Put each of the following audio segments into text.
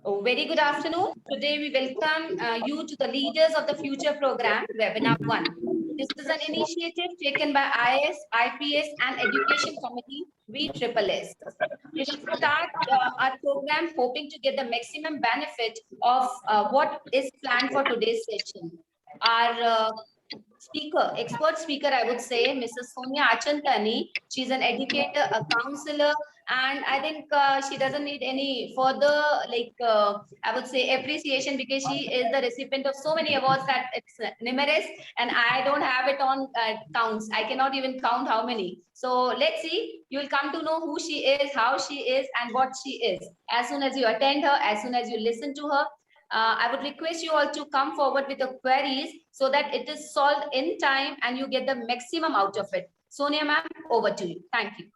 Oh, very good afternoon. Today we welcome you to the Leaders of the Future program, Webinar 1. This is an initiative taken by IS, IPS and Education Committee, VSSS. We will start our program hoping to get the maximum benefit of what is planned for today's session. Our expert speaker, I would say, Mrs. Sonia Achantani. She's an educator, a counselor, and I think she doesn't need any further, I would say, appreciation because she is the recipient of so many awards that it's numerous, and I don't have it on counts. I cannot even count how many. So let's see. You will come to know who she is, how she is, and what she is. As soon as you attend her, as soon as you listen to her, I would request you all to come forward with the queries so that it is solved in time and you get the maximum out of it. Sonia ma'am, over to you. Thank you.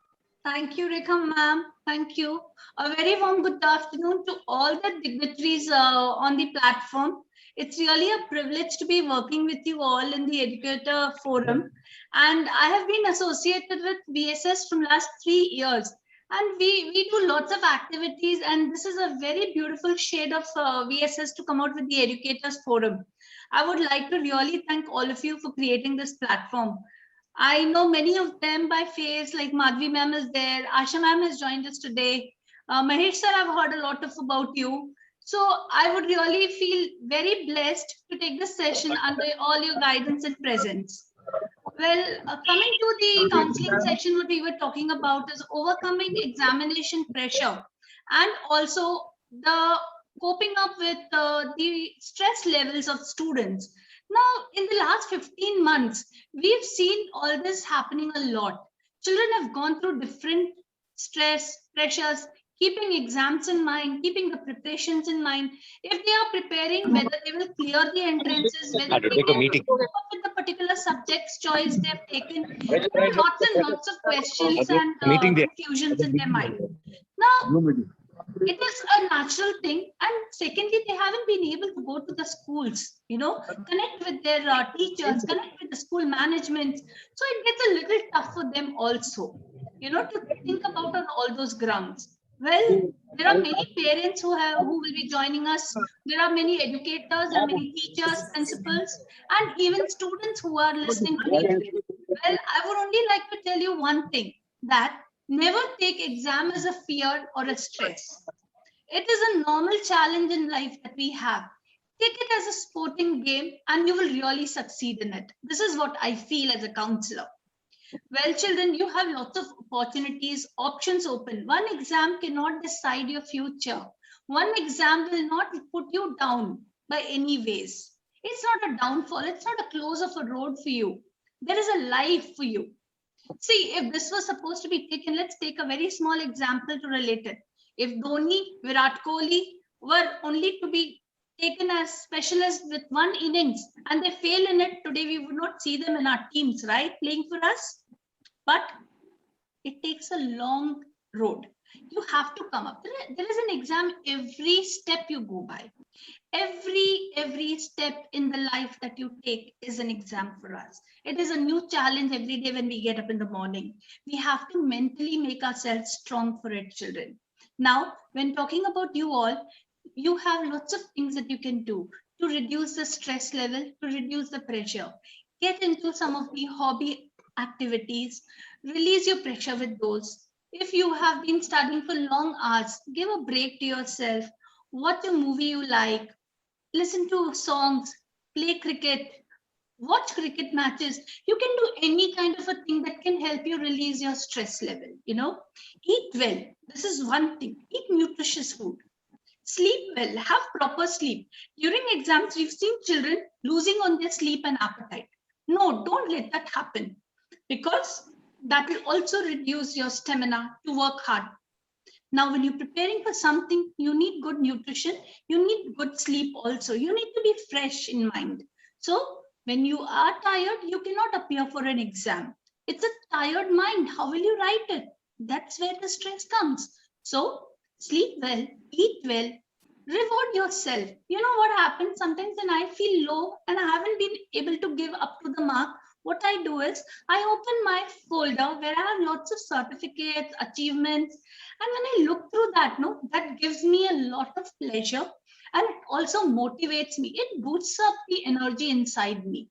Thank you, Rekha ma'am. Thank you. A very warm good afternoon to all the dignitaries on the platform. It's really a privilege to be working with you all in the Educator Forum. And I have been associated with VSS from last 3 years. And we do lots of activities, and this is a very beautiful shade of VSS to come out with the Educators Forum. I would like to really thank all of you for creating this platform. I know many of them by face, like Madhvi ma'am is there, Asha ma'am has joined us today. Mahesh sir, I've heard a lot about you. So I would really feel very blessed to take this session under all your guidance and presence. Well, coming to the counseling session, what we were talking about is overcoming examination pressure and also the coping up with the stress levels of students. Now, in the last 15 months, we've seen all this happening a lot. Children have gone through different stress, pressures, keeping exams in mind, keeping the preparations in mind. If they are preparing, whether they will clear the entrances, whether they can cope up with the particular subject's choice they have taken, lots and lots of questions and confusions in their mind. Now, it is a natural thing, and secondly, they haven't been able to go to the schools, connect with their teachers, connect with the school management. So it gets a little tough for them also, to think about on all those grounds. Well, there are many parents who will be joining us. There are many educators and many teachers, principals, and even students who are listening to me. Well, I would only like to tell you one thing, that never take exam as a fear or a stress. It is a normal challenge in life that we have. Take it as a sporting game and you will really succeed in it. This is what I feel as a counselor. Well, children, you have lots of opportunities, options open. One exam cannot decide your future. One exam will not put you down by any ways. It's not a downfall. It's not a close of a road for you. There is a life for you. See, if this was supposed to be taken, let's take a very small example to relate it. If Dhoni, Virat Kohli were only to be taken as specialists with one innings and they fail in it, today we would not see them in our teams, right? Playing for us. But it takes a long road. You have to come up. There is an exam every step you go by. Every step in the life that you take is an exam for us. It is a new challenge every day when we get up in the morning. We have to mentally make ourselves strong for it, children. Now, when talking about you all, you have lots of things that you can do to reduce the stress level, to reduce the pressure. Get into some of the hobby activities, release your pressure with those. If you have been studying for long hours, give a break to yourself. Watch a movie you like, listen to songs, play cricket, watch cricket matches. You can do any kind of a thing that can help you release your stress level. Eat well. This is one thing. Eat nutritious food. Sleep well, have proper sleep. During exams, we've seen children losing on their sleep and appetite. No, don't let that happen, because that will also reduce your stamina to work hard. Now, when you're preparing for something, you need good nutrition, you need good sleep also. You need to be fresh in mind. So when you are tired, you cannot appear for an exam. It's a tired mind. How will you write it? That's where the stress comes. So sleep well, eat well, reward yourself. You know what happens? Sometimes when I feel low and I haven't been able to give up to the mark, what I do is I open my folder where I have lots of certificates, achievements. And when I look through that, no, that gives me a lot of pleasure and it also motivates me. It boosts up the energy inside me.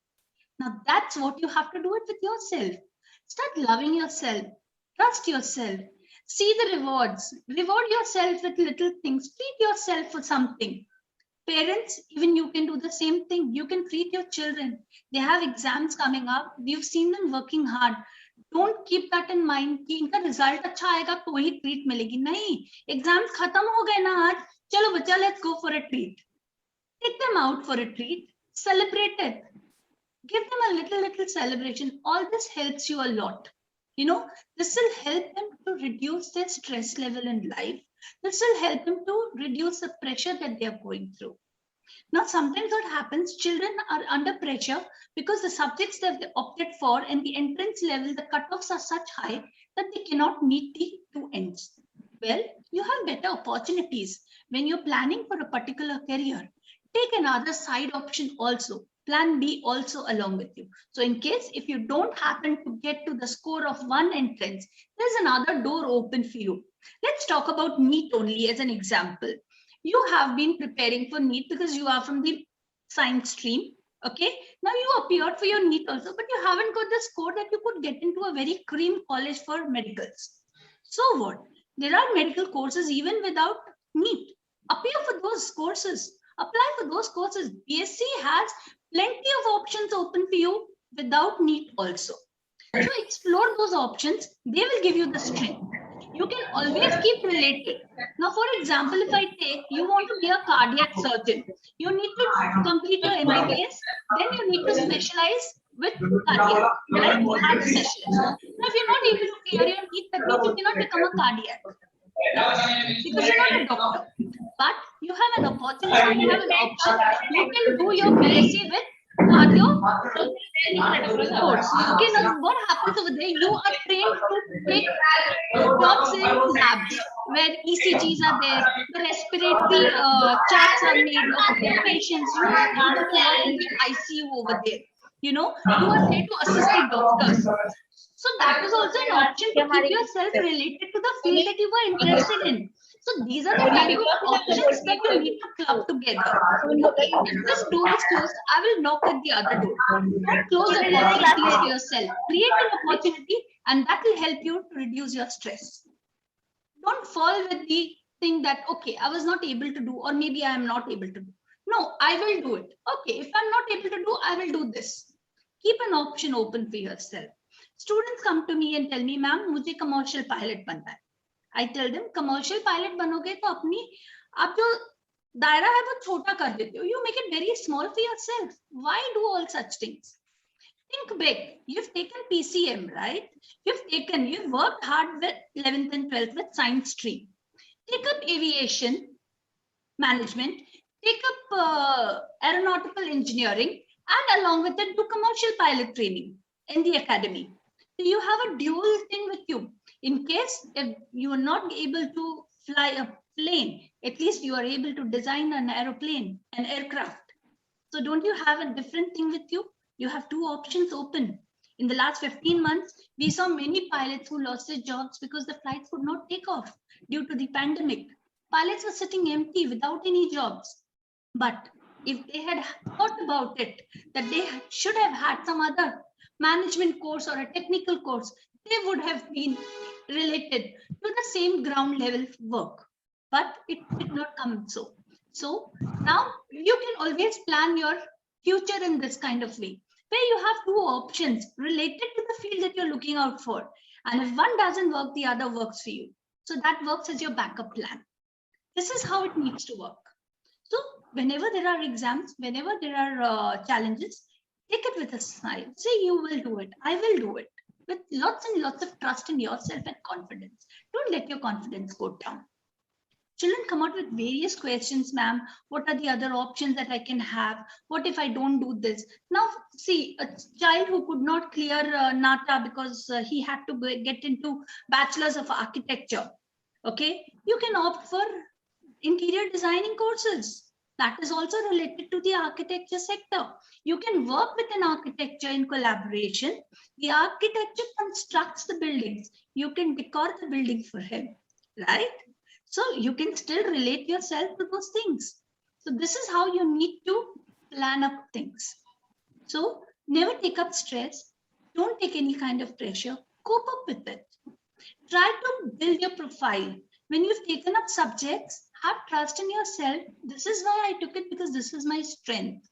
Now that's what you have to do it with yourself. Start loving yourself. Trust yourself. See the rewards. Reward yourself with little things. Treat yourself for something. Parents, even you can do the same thing. You can treat your children. They have exams coming up. You've seen them working hard. Don't keep that in mind कि इनका result अच्छा आएगा तो ही treat मिलेगी. नहीं, exams खत्म हो गए ना आज. चलो बच्चा, let's go for a treat. Take them out for a treat. Celebrate it. Give them a little celebration. All this helps you a lot. You know, this will help them to reduce their stress level in life. This will help them to reduce the pressure that they are going through. Now, sometimes what happens, children are under pressure because the subjects that they opted for and the entrance level, the cutoffs are such high that they cannot meet the two ends. Well, you have better opportunities when you're planning for a particular career. Take another side option also. Plan B also along with you. So in case if you don't happen to get to the score of one entrance, there's another door open for you. Let's talk about NEET only as an example. You have been preparing for NEET because you are from the science stream. Okay. Now you appeared for your NEET also, but you haven't got the score that you could get into a very cream college for medicals. So what? There are medical courses even without NEET. Appear for those courses. Apply for those courses. BSc has plenty of options open for you without NEET also. So explore those options. They will give you the strength. You can always keep related. Now, for example, if I take, you want to be a cardiac surgeon, you need to complete your MBBS, then you need to specialize with cardiac, right? Heart specialist. Now, if you're not able to clear your NEET, that means you cannot become a cardiac because you're not a doctor. But you have an opportunity, you have an option. You can do your BSc with cardio course. Okay, now what happens over there? You are trained to take jobs in labs where ECGs are there, the respiratory charts are made of the patients. You are able to work in the ICU over there. You know, you are there to assist the doctors. So that is also an option to keep yourself related to the field that you were interested in. So these are the type of options that you need to club together. Okay, if this door is closed, I will knock at the other door. Don't close opportunities for yourself. Create an opportunity and that will help you to reduce your stress. Don't fall with the thing that, okay, I was not able to do, or maybe I am not able to do. No, I will do it. Okay, if I'm not able to do, I will do this. Keep an option open for yourself. Students come to me and tell me, ma'am, मुझे commercial pilot बनना है. I tell them, commercial pilot बनोगे तो अपनी आप जो दायरा है वो छोटा कर देते हो. You make it very small for yourself. Why do all such things? Think big. You've taken PCM, right? You've worked hard with 11th and 12th with science stream. Take up aviation management, take up aeronautical engineering, and along with it, do commercial pilot training in the academy. So you have a dual thing with you. In case if you are not able to fly a plane, at least you are able to design an aeroplane, an aircraft. So don't you have a different thing with you? You have two options open. In the last 15 months, we saw many pilots who lost their jobs because the flights could not take off due to the pandemic. Pilots were sitting empty without any jobs. But if they had thought about it, that they should have had some other management course or a technical course, they would have been related to the same ground level work. But it did not come so. So now you can always plan your future in this kind of way, where you have two options related to the field that you're looking out for. And if one doesn't work, the other works for you. So that works as your backup plan. This is how it needs to work. So whenever there are exams, whenever there are challenges, take it with a smile. Say you will do it. I will do it. With lots and lots of trust in yourself and confidence. Don't let your confidence go down. Children come out with various questions, ma'am. What are the other options that I can have? What if I don't do this? Now, see, a child who could not clear NATA because he had to get into Bachelor's of Architecture. Okay, you can opt for interior designing courses. That is also related to the architecture sector. You can work with an architecture in collaboration. The architecture constructs the buildings. You can decor the building for him, right? So you can still relate yourself to those things. So this is how you need to plan up things. So never take up stress. Don't take any kind of pressure. Cope up with it. Try to build your profile. When you've taken up subjects, have trust in yourself. This is why I took it, because this is my strength.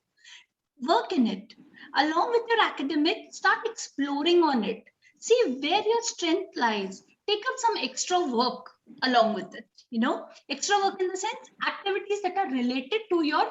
Work in it. Along with your academic, start exploring on it. See where your strength lies. Take up some extra work along with it. Extra work in the sense, activities that are related to your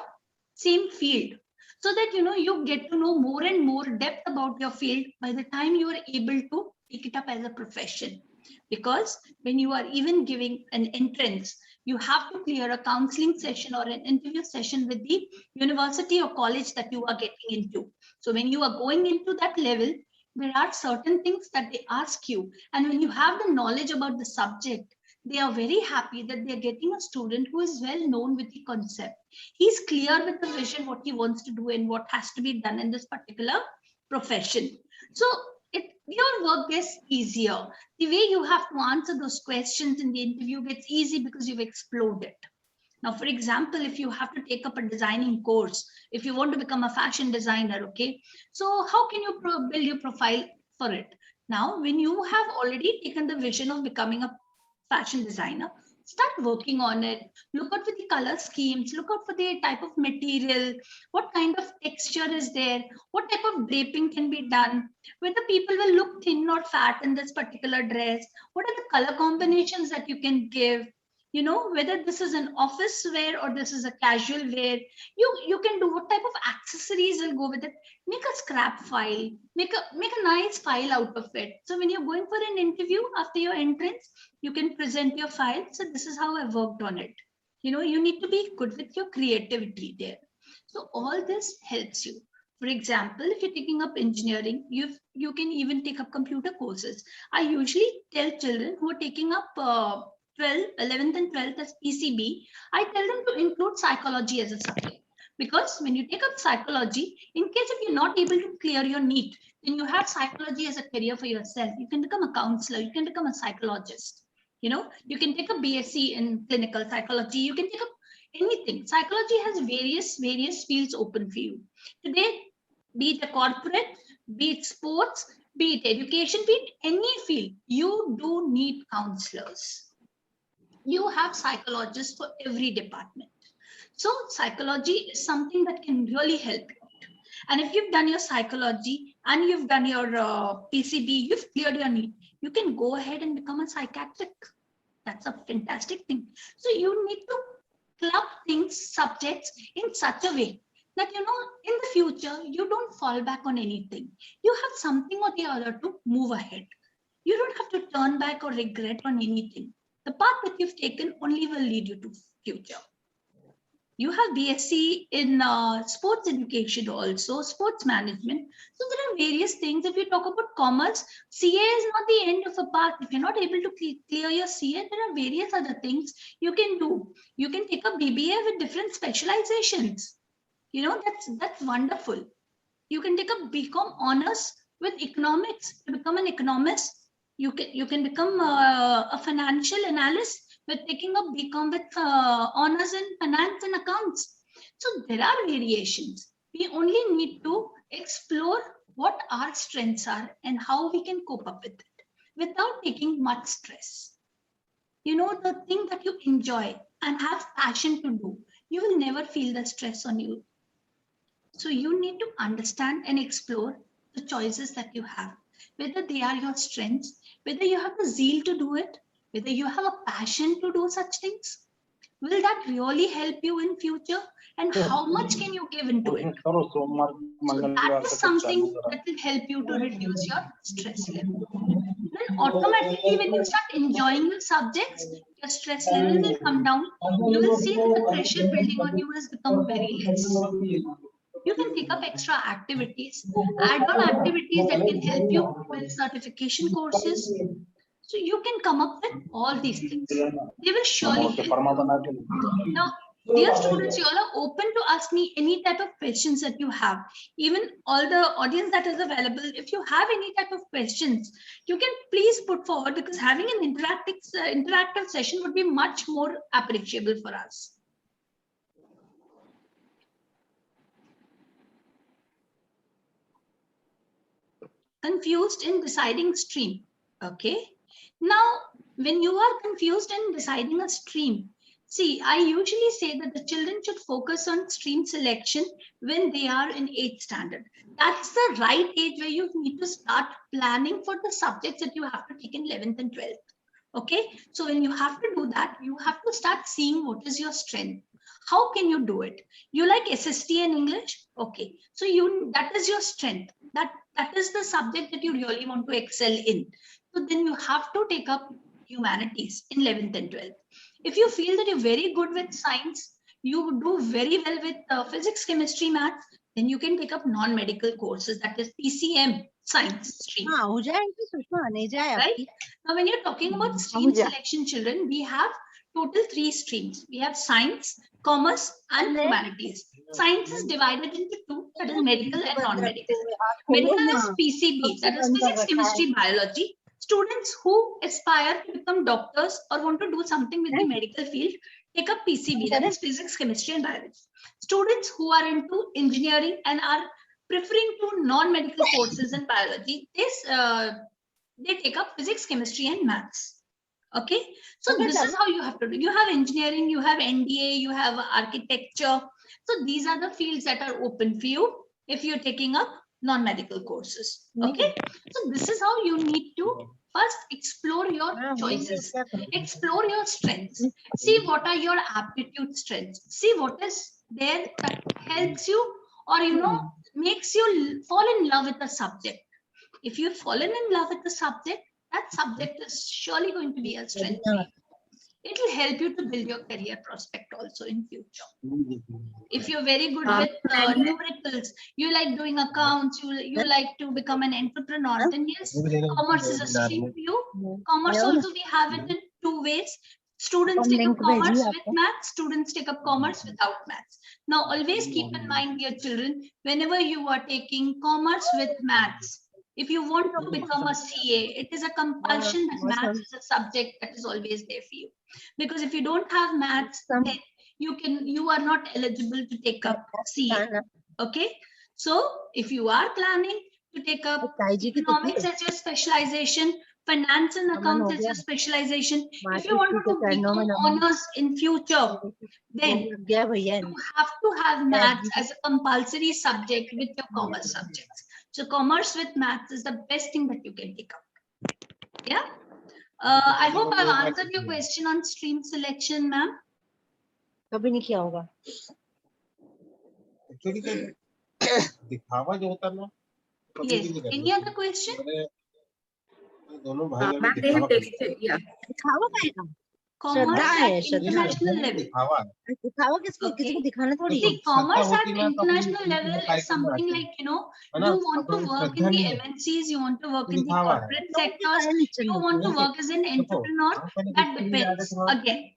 same field. So that, you get to know more and more depth about your field by the time you are able to take it up as a profession. Because when you are even giving an entrance, you have to clear a counseling session or an interview session with the university or college that you are getting into. So when you are going into that level, there are certain things that they ask you. And when you have the knowledge about the subject, they are very happy that they're getting a student who is well known with the concept. He's clear with the vision, what he wants to do and what has to be done in this particular profession. So your work gets easier. The way you have to answer those questions in the interview gets easy because you've explored it. Now, for example, if you have to take up a designing course, if you want to become a fashion designer, okay, so how can you build your profile for it? Now, when you have already taken the vision of becoming a fashion designer, start working on it. Look out for the color schemes, look out for the type of material, what kind of texture is there, what type of draping can be done, whether people will look thin or fat in this particular dress, what are the color combinations that you can give, whether this is an office wear or this is a casual wear. You can do what type of accessories will go with it. Make a scrap file, make a nice file out of it. So when you're going for an interview after your entrance, you can present your file. So this is how I worked on it. You need to be good with your creativity there. So all this helps you. For example, if you're taking up engineering, you can even take up computer courses. I usually tell children who are taking up 11th and 12th as PCB, I tell them to include psychology as a subject. Because when you take up psychology, in case if you're not able to clear your NEET, then you have psychology as a career for yourself. You can become a counselor, you can become a psychologist. You can take a BSc in clinical psychology, you can take up anything. Psychology has various fields open for you. Today, be it a corporate, be it sports, be it education, be it any field, you do need counselors. You have psychologists for every department. So psychology is something that can really help you out. And if you've done your psychology and you've done your PCB, you've cleared your NEET, you can go ahead and become a psychiatric. That's a fantastic thing. So you need to club things, subjects in such a way that, in the future, you don't fall back on anything. You have something or the other to move ahead. You don't have to turn back or regret on anything. The path that you've taken only will lead you to future. You have BSc in sports education also, sports management. So there are various things. If you talk about commerce, CA is not the end of a path. If you're not able to clear your CA, there are various other things you can do. You can take a BBA with different specializations. That's wonderful. You can take a BCom honors with economics to become an economist. You can become a financial analyst with taking a BCom with honors in finance and accounts. So there are variations. We only need to explore what our strengths are and how we can cope up with it without taking much stress. The thing that you enjoy and have passion to do, you will never feel the stress on you. So you need to understand and explore the choices that you have, whether they are your strengths, whether you have the zeal to do it, whether you have a passion to do such things. Will that really help you in future? And how much can you give into it? So that is something that will help you to reduce your stress level. Then automatically, when you start enjoying your subjects, your stress level will come down. You will see that the pressure building on you has become very less. You can take up extra activities, add-on activities that can help you with certification courses. So you can come up with all these things. They will surely help you. Now, Dear students, you all are open to ask me any type of questions that you have. Even all the audience that is available, if you have any type of questions, you can please put forward, because having an interactive session would be much more appreciable for us. Confused in deciding stream. Okay. Now, when you are confused in deciding a stream, see, I usually say that the children should focus on stream selection when they are in 8th standard. That's the right age where you need to start planning for the subjects that you have to take in 11th and 12th. Okay. So when you have to do that, you have to start seeing what is your strength. How can you do it? You like SST and English? Okay. So that is your strength. That is the subject that you really want to excel in. So then you have to take up humanities in 11th and 12th. If you feel that you're very good with science, you do very well with physics, chemistry, maths, then you can take up non-medical courses, that is PCM science stream. Right? Now, when you're talking about stream selection, children, we have total 3 streams. We have science, commerce, and humanities. Science is divided into 2, that is medical and non-medical. Medical is PCB, that is physics, chemistry, biology. Students who aspire to become doctors or want to do something with the medical field take up PCB, that is physics, chemistry, and biology. Students who are into engineering and are preferring to non-medical courses in biology, they take up physics, chemistry, and maths. Okay, so this is how you have to do. You have engineering, you have NDA, you have architecture. So these are the fields that are open for you if you're taking up non-medical courses. Okay, so this is how you need to first explore your choices, explore your strengths, see what are your aptitude strengths, see what is there that helps you or makes you fall in love with the subject. If you've fallen in love with the subject, that subject is surely going to be a strength for you. It will help you to build your career prospect also in future. If you're very good with numericals, you like doing accounts, you like to become an entrepreneur, then yes, commerce is a stream for you. Commerce also, we have it in 2 ways. Students take up commerce with maths, students take up commerce without maths. Now, always keep in mind, dear children, whenever you are taking commerce with maths, if you want to become a CA, it is a compulsion that maths is a subject that is always there for you. Because if you don't have maths, then you are not eligible to take up CA. Okay, so if you are planning to take up economics as your specialization, finance and accounts as your specialization, if you want to become honors in future, then you have to have maths as a compulsory subject with your commerce subjects. So commerce with maths is the best thing that you can take up. Yeah. I hope I've answered your question on stream selection, ma'am. कभी नहीं किया होगा. दिखावा जो होता ना. Yes. Any other question? दोनों भाई Ma'am, they have texted. Yeah. दिखावा का है ना. Commerce at international level. दिखावा किसको दिखाना थोड़ी है. See, commerce at international level is something like, you want to work in the MNCs, you want to work in the corporate sectors, you want to work as an entrepreneur. That depends. Again,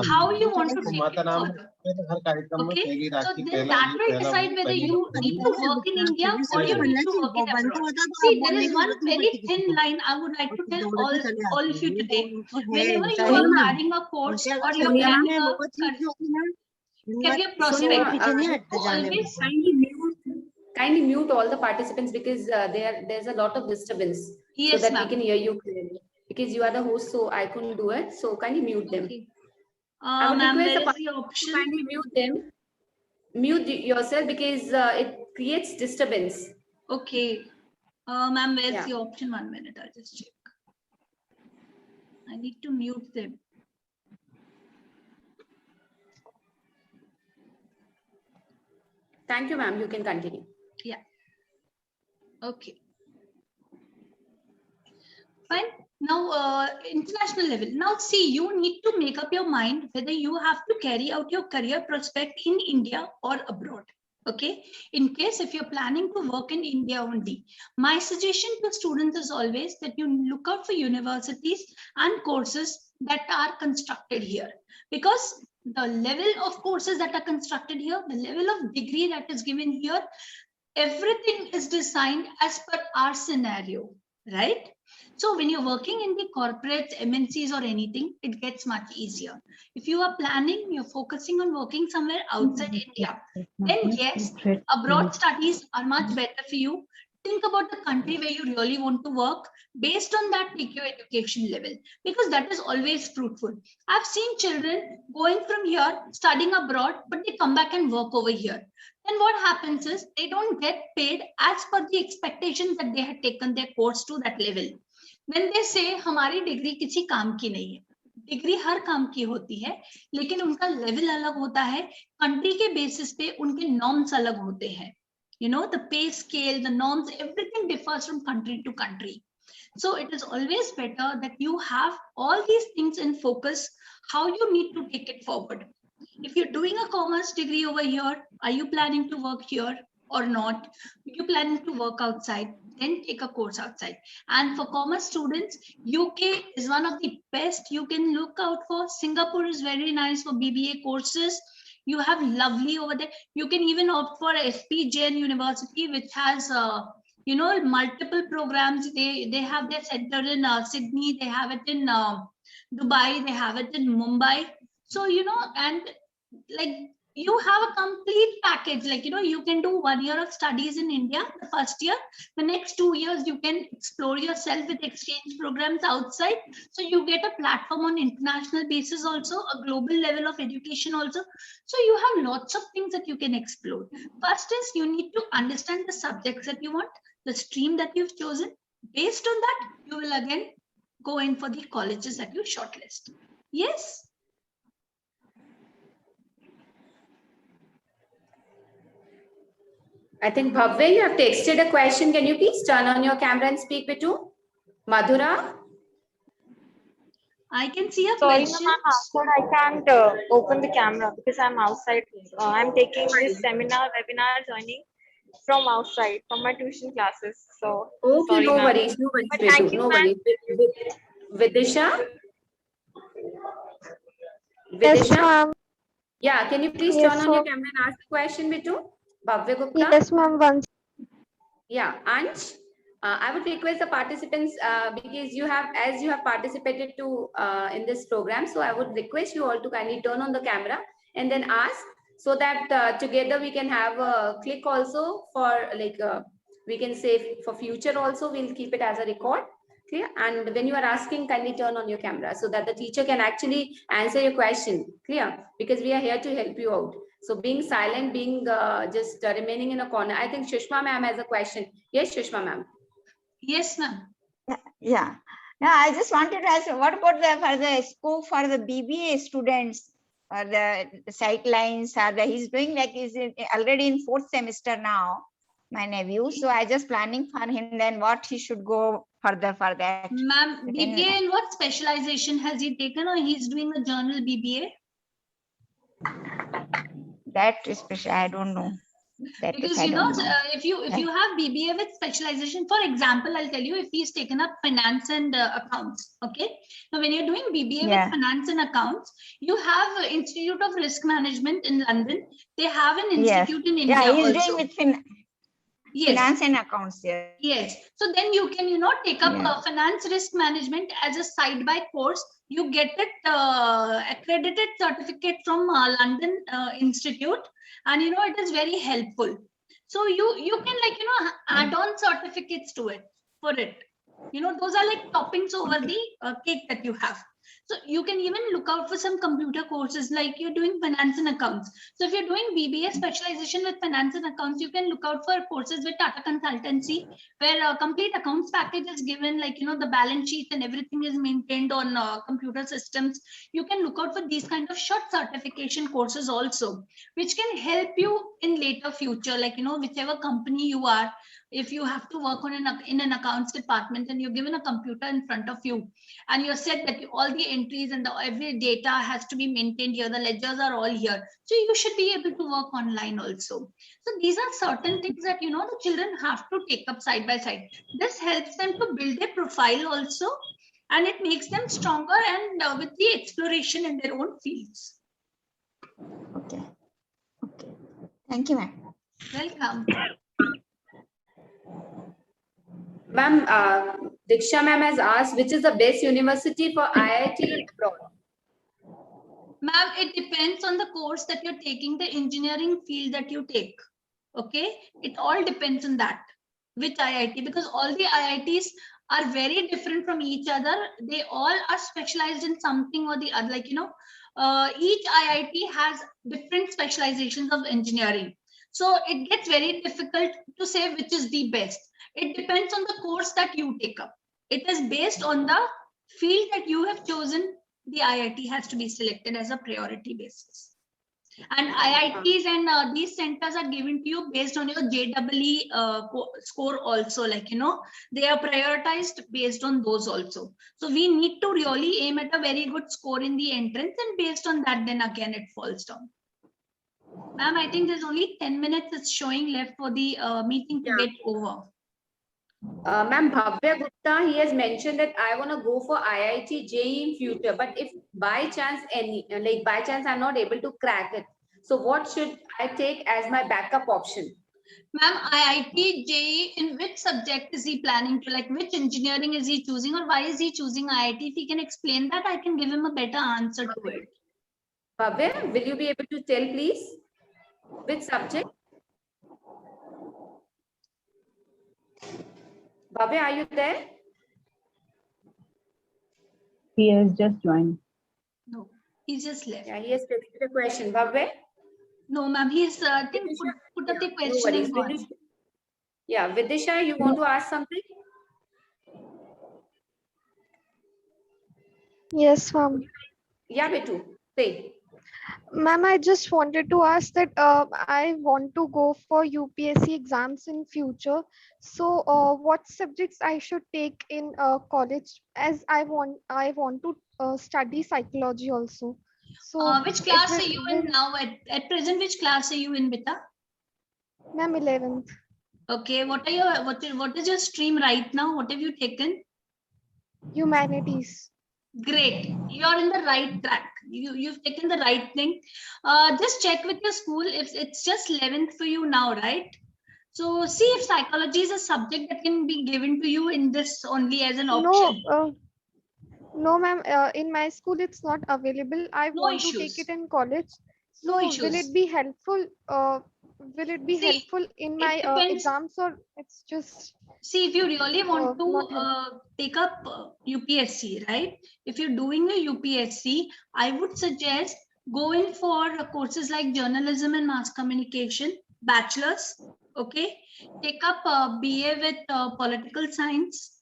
how you want to take it further. Okay, so then that will decide whether you need to work in India or you need to work in abroad. See, there is one very thin line I would like to tell all of you today. Whenever you are planning a course or you're planning a career prospect, always kindly mute all the participants, because there's a lot of disturbance. Yes, so that we can hear you clearly. Because you are the host, so I couldn't do it. So kindly mute them. Okay. I would request the option. Kindly mute them. Mute yourself, because it creates disturbance. Okay. Ma'am, where's the option? 1 minute, I'll just check. I need to mute them. Thank you, ma'am. You can continue. Yeah. Okay. Fine. Now, international level. Now, see, you need to make up your mind whether you have to carry out your career prospect in India or abroad. Okay. In case if you're planning to work in India only, my suggestion to students is always that you look out for universities and courses that are constructed here. Because the level of courses that are constructed here, the level of degree that is given here, everything is designed as per our scenario, right? So when you're working in the corporates, MNCs or anything, it gets much easier. If you are planning, you're focusing on working somewhere outside India, then yes, abroad studies are much better for you. Think about the country where you really want to work. Based on that, take your education level, because that is always fruitful. I've seen children going from here, studying abroad, but they come back and work over here. Then what happens is they don't get paid as per the expectations that they had taken their course to that level. When they say हमारी degree किसी काम की नहीं है, degree हर काम की होती है, लेकिन उनका लेवल अलग होता है, कंट्री के बेसिस पे उनके नॉर्म्स अलग होते हैं. You know, the pay scale, the norms, everything differs from country to country. So it is always better that you have all these things in focus, how you need to take it forward. If you're doing a commerce degree over here, are you planning to work here or not? You're planning to work outside, then take a course outside. And for commerce students, UK is one of the best you can look out for. Singapore is very nice for BBA courses. You have lovely over there. You can even opt for SP Jain University, which has you know, multiple programs. They have their center in Sydney, they have it in Dubai, they have it in Mumbai. So, you know, and like you have a complete package, like, you know, you can do 1 year of studies in India, the first year, the next 2 years you can explore yourself with exchange programs outside. So you get a platform on international basis, also a global level of education also. So you have lots of things that you can explore. First is you need to understand the subjects that you want, the stream that you've chosen. Based on that, you will again go in for the colleges that you shortlist. Yes. I think Bhavya, you have texted a question. Can you please turn on your camera and speak with you? Madhura? I can see a Sorry, question. ma'am, I can't open the camera because I'm outside. I'm taking this seminar, webinar joining from outside, from my tuition classes. So, Okay, sorry, no ma'am. worries, no worries, But Vidu, thank you, no ma'am. worries. Vidisha? Yes, Vidisha? ma'am. Yeah, can you please Yes, turn on your so- camera and ask the question, Vidu? Bhavya Gupta? Yes, ma'am. Once. Yeah, Ansh, I would request the participants because you have, as you have participated to in this program, so I would request you all to kindly turn on the camera and then ask, so that together we can have a click also for like we can save for future also. We'll keep it as a record. Clear? And when you are asking, kindly turn on your camera so that the teacher can actually answer your question. Clear? Because we are here to help you out. So being silent, being just remaining in a corner. I think Shushma ma'am has a question. Yes, Shushma ma'am. Yes, ma'am. Yeah. Now I just wanted to ask, what about for the scope for the BBA students or the sidelines or he's doing like already in 4th semester now, my nephew. So I just planning for him then what he should go further for that. Ma'am, But BBA in what specialization has he taken, or he's doing a journal BBA? That is special, I don't know. That is, Because I you know, don't know. if you have BBA with specialization, for example, I'll tell you, if he's taken up finance and accounts, okay. Now, when you're doing BBA Yeah. with finance and accounts, you have Institute of Risk Management in London. They have an Yes. institute in India Yeah, he's also. doing with Yes. finance and accounts here. Yes. So then you can, you know, take up Yeah. finance risk management as a side by course. You get it accredited certificate from London Institute, and you know it is very helpful. So you can, like, you know, add on certificates to it for it. You know, those are like toppings over the cake that you have. So you can even look out for some computer courses, like you're doing finance and accounts. So if you're doing BBA specialization with finance and accounts, you can look out for courses with Tata Consultancy, where a complete accounts package is given, like, you know, the balance sheet and everything is maintained on computer systems. You can look out for these kind of short certification courses also, which can help you in later future, like, you know, whichever company you are. If you have to work on in an accounts department and you're given a computer in front of you, and you said that all the entries and every data has to be maintained here, the ledgers are all here, so you should be able to work online also. So these are certain things that, you know, the children have to take up side by side. This helps them to build their profile also, and it makes them stronger and with the exploration in their own fields. Okay. Okay. Thank you, ma'am. Welcome. Ma'am, Diksha ma'am has asked, which is the best university for IIT abroad? Ma'am, it depends on the course that you're taking, the engineering field that you take. Okay, it all depends on that, which IIT, because all the IITs are very different from each other. They all are specialized in something or the other. Like, each IIT has different specializations of engineering. So it gets very difficult to say which is the best. It depends on the course that you take up. It is based on the field that you have chosen. The IIT has to be selected as a priority basis. And IITs and these centers are given to you based on your JEE score also, like, they are prioritized based on those also. So we need to really aim at a very good score in the entrance, and based on that, then again it falls down. Ma'am, I think there's only 10 minutes it's showing left for the meeting to get over. Ma'am, Bhavya Gupta, he has mentioned that I want to go for IIT JEE in future, but if by chance I'm not able to crack it, so what should I take as my backup option? Ma'am, IIT JEE, in which subject is he planning to, like which engineering is he choosing, or why is he choosing IIT? If he can explain that, I can give him a better answer to it. Bhavya, will you be able to tell, please? Which subject? Bhavya, are you there? He has just joined. No, he just left. Yeah, he has texted a question. Bhavya? No, ma'am, he's think put up the question and gone. Vidisha. Yeah, Vidisha, you want to ask something? Yes, ma'am. Yeah, Betu, say. Ma'am, I just wanted to ask that I want to go for UPSC exams in future. So, what subjects I should take in college, as I want to study psychology also. So, Which class are you in now? At present, which class are you in, Bita? Ma'am, 11th. Okay, what is your stream right now? What have you taken? Humanities. Great, you're in the right track. You've taken the right thing. Just check with your school if it's just 11th for you now, right? So see if psychology is a subject that can be given to you in this only as an option. No, ma'am. In my school, it's not available. I No want to issues. take it in college. So, No will issues. it be helpful? Will it be See, helpful in it my depends. exams, or it's just? See, if you really want not to take up UPSC, right? If you're doing a UPSC, I would suggest going for courses like journalism and mass communication, bachelor's, okay? Take up BA with political science,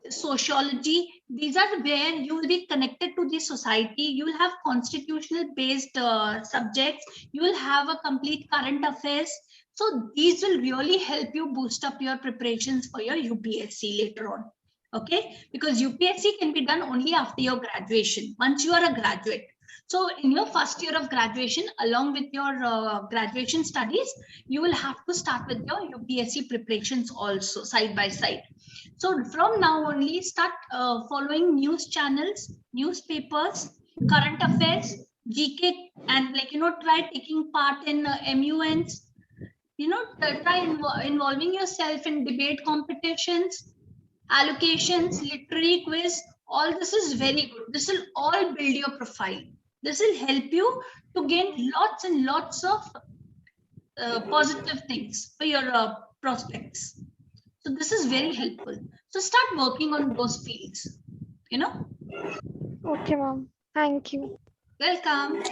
sociology. These are where you will be connected to the society. You will have constitutional based subjects. You will have a complete current affairs. So these will really help you boost up your preparations for your UPSC later on. Okay, because UPSC can be done only after your graduation, once you are a graduate. So in your first year of graduation, along with your graduation studies, you will have to start with your UPSC preparations also side by side. So from now only start following news channels, newspapers, current affairs, GK, and try taking part in MUNs. Try involving yourself in debate competitions, allocations, literary quiz. All this is very good. This will all build your profile. This will help you to gain lots and lots of positive things for your prospects. So this is very helpful. So start working on those fields, Okay, ma'am. Thank you. Welcome.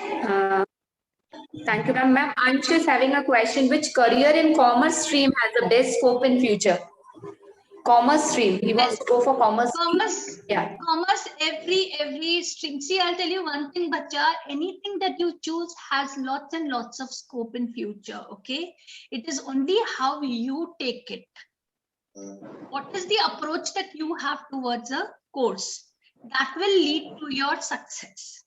Thank you, ma'am. Ma'am, Ansh is having a question. Which career in commerce stream has the best scope in future? Commerce stream. He wants to go for commerce. Commerce. Yeah. Commerce, every stream. See, I'll tell you one thing, Bacha. Anything that you choose has lots and lots of scope in future. Okay. It is only how you take it. What is the approach that you have towards a course that will lead to your success?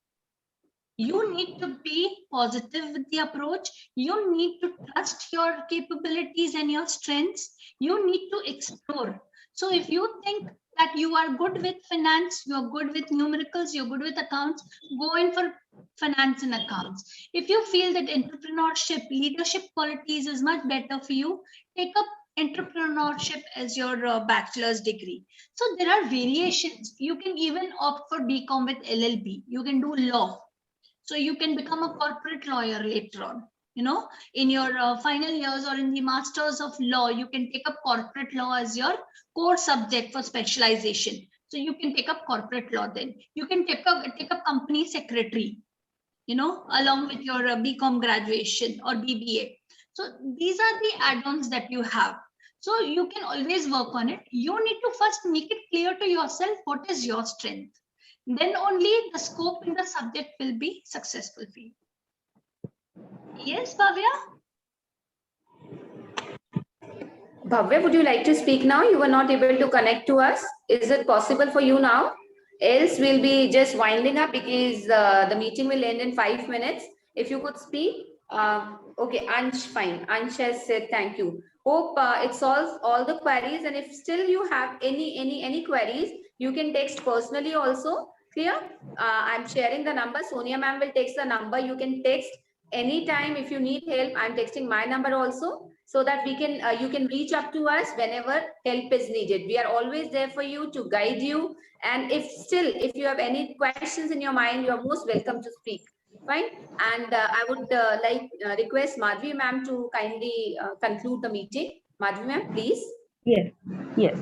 You need to be positive with the approach. You need to trust your capabilities and your strengths. You need to explore. So if you think that you are good with finance, you're good with numericals, you're good with accounts, go in for finance and accounts. If you feel that entrepreneurship, leadership qualities is much better for you, take up entrepreneurship as your bachelor's degree. So there are variations. You can even opt for BCom with LLB. You can do law. So you can become a corporate lawyer later on. You know, in your final years or in the masters of law, you can take up corporate law as your core subject for specialization. So you can take up corporate law then. You can take up company secretary, you know, along with your BCom graduation or BBA. So these are the add-ons that you have. So you can always work on it. You need to first make it clear to yourself what is your strength. Then only the scope in the subject will be successful for you. Yes, Bhavya? Bhavya, would you like to speak now? You were not able to connect to us. Is it possible for you now? Else we'll be just winding up because the meeting will end in 5 minutes. If you could speak. Okay, Ansh, fine. Ansh has said thank you. Hope it solves all the queries. And if still you have any queries, you can text personally also. Clear? I'm sharing the number. Sonia ma'am will text the number. You can text anytime if you need help. I'm texting my number also, so that we can you can reach up to us whenever help is needed. We are always there for you to guide you. And if you have any questions in your mind, you are most welcome to speak. Fine. And I would request Madhvi ma'am to kindly conclude the meeting. Madhvi ma'am, please. Yes, yes.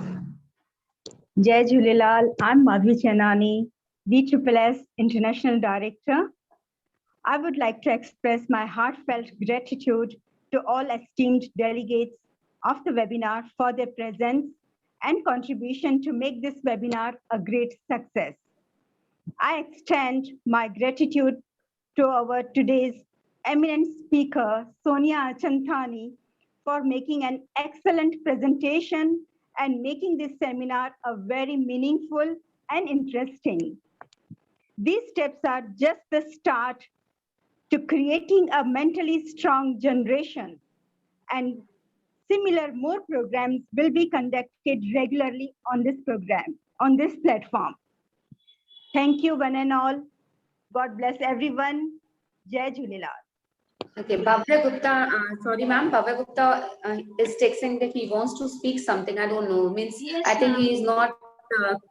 Jai Jhulelal, I'm Madhvi Chenani, DSSS International Director. I would like to express my heartfelt gratitude to all esteemed delegates of the webinar for their presence and contribution to make this webinar a great success. I extend my gratitude to our today's eminent speaker, Sonia Achantani, for making an excellent presentation and making this seminar a very meaningful and interesting. These steps are just the start to creating a mentally strong generation, and similar more programs will be conducted regularly on this platform. Thank you one and all. God bless everyone. Jai Jhulelal. Okay, Bhavya Gupta, sorry ma'am, Bhavya Gupta is texting that he wants to speak something. I don't know. Means Yes, I think ma'am. he is not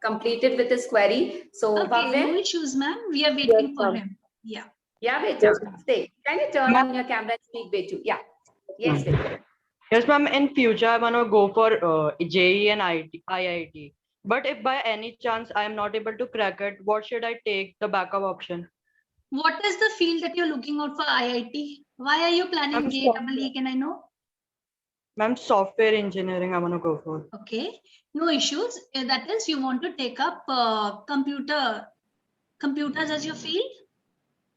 completed with his query. So Okay, Bhavya, no issues, ma'am. We are waiting for ma'am. him. Yeah. yeah, Beta, stay. Can you turn on your camera and speak, Betu? Yeah. Yes, Beta. Yes, ma'am. In future, I want to go for JEE and IIT. But if by any chance I am not able to crack it, what should I take the backup option? What is the field that you're looking out for IIT? Why are you planning I'm JEE? Can I know? Ma'am, software engineering I want to go for. Okay, no issues. That is, you want to take up computers as your field?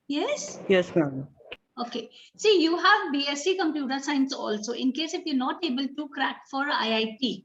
Yes? Yes, ma'am. Okay. See, you have BSc Computer Science also. In case if you're not able to crack for IIT,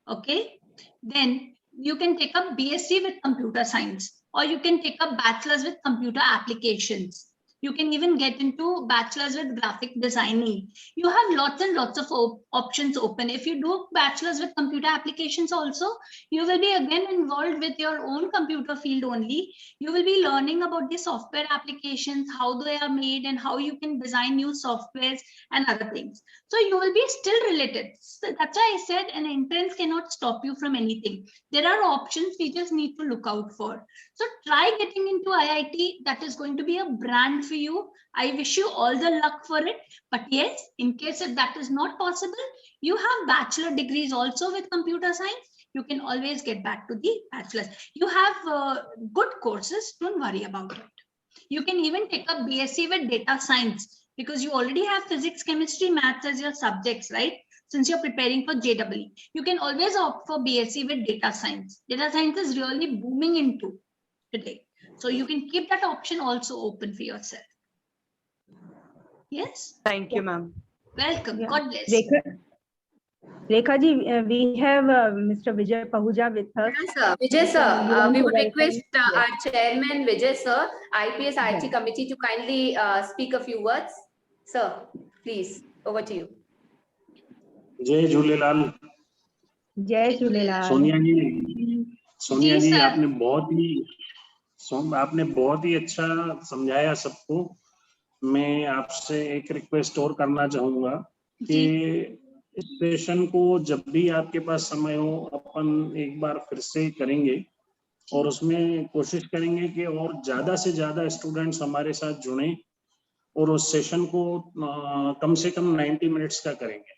okay, then you can take up BSc with Computer Science, or you can take up Bachelor's with Computer Applications. You can even get into Bachelor's with Graphic Designing. You have lots and lots of options open. If you do Bachelor's with Computer Applications also, you will be again involved with your own computer field only. You will be learning about the software applications, how they are made, and how you can design new softwares and other things. So you will be still related. So that's why I said an entrance cannot stop you from anything. There are options we just need to look out for. So try getting into IIT. That is going to be a brand for you. I wish you all the luck for it. But yes, in case if that is not possible, you have bachelor degrees also with computer science. You can always get back to the bachelor's. You have good courses. Don't worry about it. You can even take up BSc with data science because you already have physics, chemistry, maths as your subjects, right? Since you're preparing for JEE, you can always opt for BSc with data science. Data science is really booming into today. So you can keep that option also open for yourself. Yes? Thank you, ma'am. Welcome. Yeah. God bless. Rekha ji, we have Mr. Vijay Pahuja with us. Yes, sir. Vijay sir, we would request our chairman Vijay sir, IPS IT committee to kindly speak a few words. Sir, please, over to you. जय Jhulelal. Jai Jhulelal. Sonia जी जी, sir. आपने बहुत ही आपने बहुत ही अच्छा समझाया सबको। मैं आपसे एक रिक्वेस्ट और करना चाहूंगा कि इस सेशन को जब भी आपके पास समय हो अपन एक बार फिर से करेंगे और उसमें कोशिश करेंगे कि और ज्यादा से ज्यादा स्टूडेंट्स हमारे साथ जुड़ें और उस सेशन को कम से कम 90 मिनट्स का करेंगे।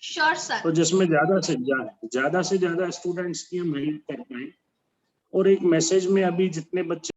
Sure sir. तो जिसमें ज्यादा से ज्यादा स्टूडेंट्स की हम हेल्प कर पाए। और एक मैसेज में अभी जितने बच्चे